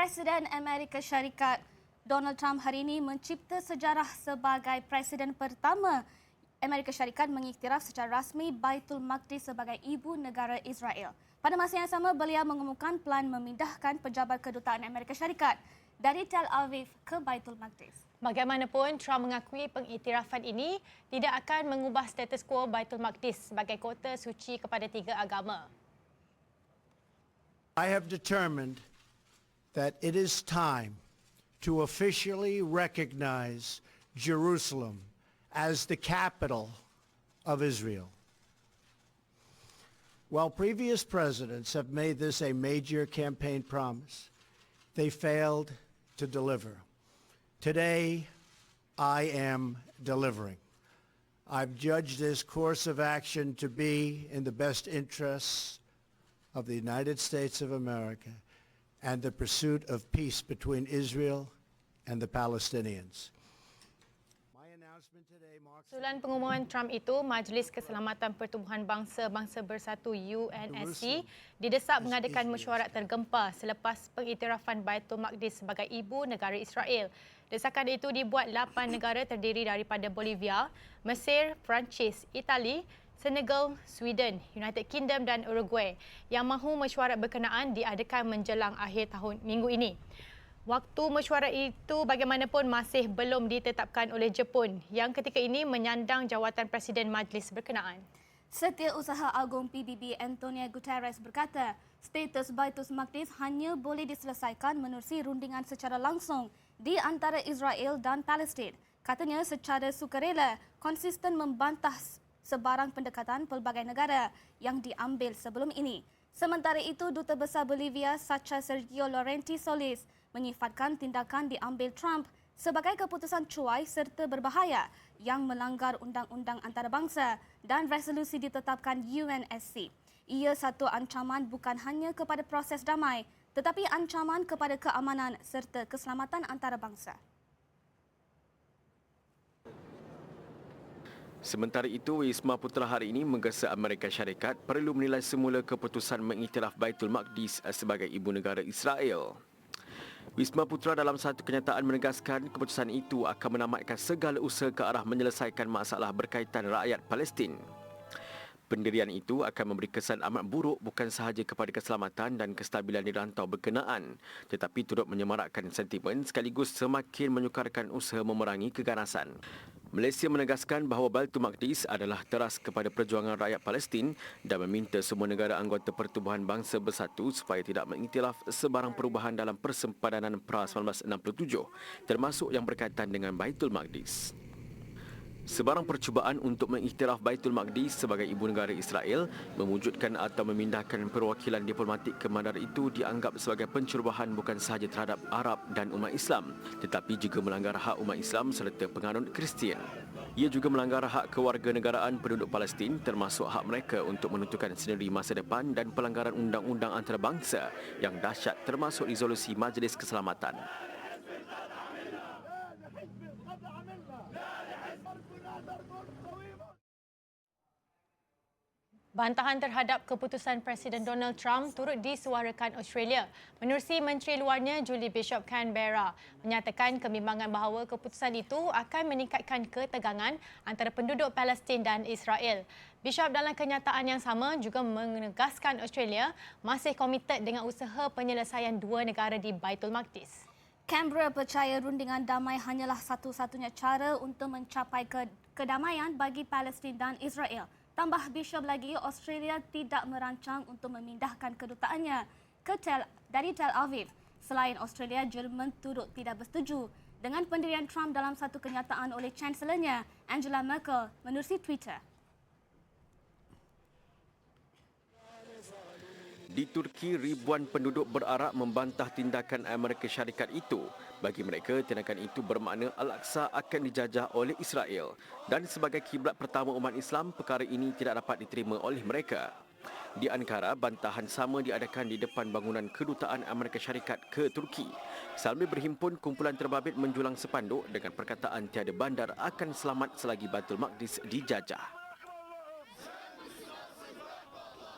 Presiden Amerika Syarikat Donald Trump hari ini mencipta sejarah sebagai Presiden pertama Amerika Syarikat mengiktiraf secara rasmi Baitul Maqdis sebagai ibu negara Israel. Pada masa yang sama, beliau mengumumkan plan memindahkan pejabat kedutaan Amerika Syarikat dari Tel Aviv ke Baitul Maqdis. Bagaimanapun, Trump mengakui pengiktirafan ini tidak akan mengubah status quo Baitul Maqdis sebagai kota suci kepada tiga agama. I have determined that it is time to officially recognize Jerusalem as the capital of Israel. While previous presidents have made this a major campaign promise, they failed to deliver. Today, I am delivering. I've judged this course of action to be in the best interests of the United States of America and the pursuit of peace between Israel and the Palestinians. My announcement today marks... Susulan pengumuman Trump itu, Majlis Keselamatan Pertubuhan Bangsa-Bangsa Bersatu UNSC didesak mengadakan mesyuarat tergempar selepas pengiktirafan Baitul Maqdis sebagai ibu negara Israel. Desakan itu dibuat 8 negara terdiri daripada Bolivia, Mesir, Perancis, Itali, Senegal, Sweden, United Kingdom dan Uruguay yang mahu mesyuarat berkenaan diadakan menjelang akhir tahun minggu ini. Waktu mesyuarat itu bagaimanapun masih belum ditetapkan oleh Jepun yang ketika ini menyandang jawatan Presiden Majlis berkenaan. Setiausaha Agung PBB Antonio Guterres berkata, status Baitul Maqdis hanya boleh diselesaikan menerusi rundingan secara langsung di antara Israel dan Palestin. Katanya secara sukarela konsisten membantah sebarang pendekatan pelbagai negara yang diambil sebelum ini. Sementara itu, Duta Besar Bolivia Sacha Sergio Laurenti Solis menyifatkan tindakan diambil Trump sebagai keputusan cuai serta berbahaya yang melanggar undang-undang antarabangsa dan resolusi ditetapkan UNSC. Ia satu ancaman bukan hanya kepada proses damai tetapi ancaman kepada keamanan serta keselamatan antarabangsa. Sementara itu, Wisma Putra hari ini menggesa Amerika Syarikat perlu menilai semula keputusan mengiktiraf Baitul Maqdis sebagai ibu negara Israel. Wisma Putra dalam satu kenyataan menegaskan keputusan itu akan menamatkan segala usaha ke arah menyelesaikan masalah berkaitan rakyat Palestin. Pendirian itu akan memberi kesan amat buruk bukan sahaja kepada keselamatan dan kestabilan di rantau berkenaan, tetapi turut menyemarakkan sentimen sekaligus semakin menyukarkan usaha memerangi keganasan. Malaysia menegaskan bahawa Baitul Maqdis adalah teras kepada perjuangan rakyat Palestin dan meminta semua negara anggota Pertubuhan Bangsa Bersatu supaya tidak mengiktiraf sebarang perubahan dalam persempadanan PRA 1967, termasuk yang berkaitan dengan Baitul Maqdis. Sebarang percubaan untuk mengiktiraf Baitul Maqdis sebagai ibu negara Israel, mewujudkan atau memindahkan perwakilan diplomatik ke bandar itu dianggap sebagai pencerobohan bukan sahaja terhadap Arab dan umat Islam, tetapi juga melanggar hak umat Islam serta penganut Kristian. Ia juga melanggar hak kewarganegaraan penduduk Palestin termasuk hak mereka untuk menentukan sendiri masa depan dan pelanggaran undang-undang antarabangsa yang dahsyat termasuk resolusi Majlis Keselamatan. Bantahan terhadap keputusan Presiden Donald Trump turut disuarakan Australia. Menerusi Menteri Luarnya Julie Bishop Canberra menyatakan kebimbangan bahawa keputusan itu akan meningkatkan ketegangan antara penduduk Palestin dan Israel. Bishop dalam kenyataan yang sama juga menegaskan Australia masih komited dengan usaha penyelesaian dua negara di Baitul Maqdis. Canberra percaya rundingan damai hanyalah satu-satunya cara untuk mencapai kedamaian bagi Palestin dan Israel. Tambah Bishop lagi, Australia tidak merancang untuk memindahkan kedutaannya dari Tel Aviv. Selain Australia, Jerman turut tidak bersetuju dengan pendirian Trump dalam satu kenyataan oleh Chancellornya Angela Merkel menerusi Twitter. Di Turki, ribuan penduduk berarak membantah tindakan Amerika Syarikat itu. Bagi mereka, tindakan itu bermakna Al-Aqsa akan dijajah oleh Israel. Dan sebagai kiblat pertama umat Islam, perkara ini tidak dapat diterima oleh mereka. Di Ankara, bantahan sama diadakan di depan bangunan kedutaan Amerika Syarikat ke Turki. Sambil berhimpun, kumpulan terbabit menjulang sepanduk dengan perkataan tiada bandar akan selamat selagi Baitul Maqdis dijajah.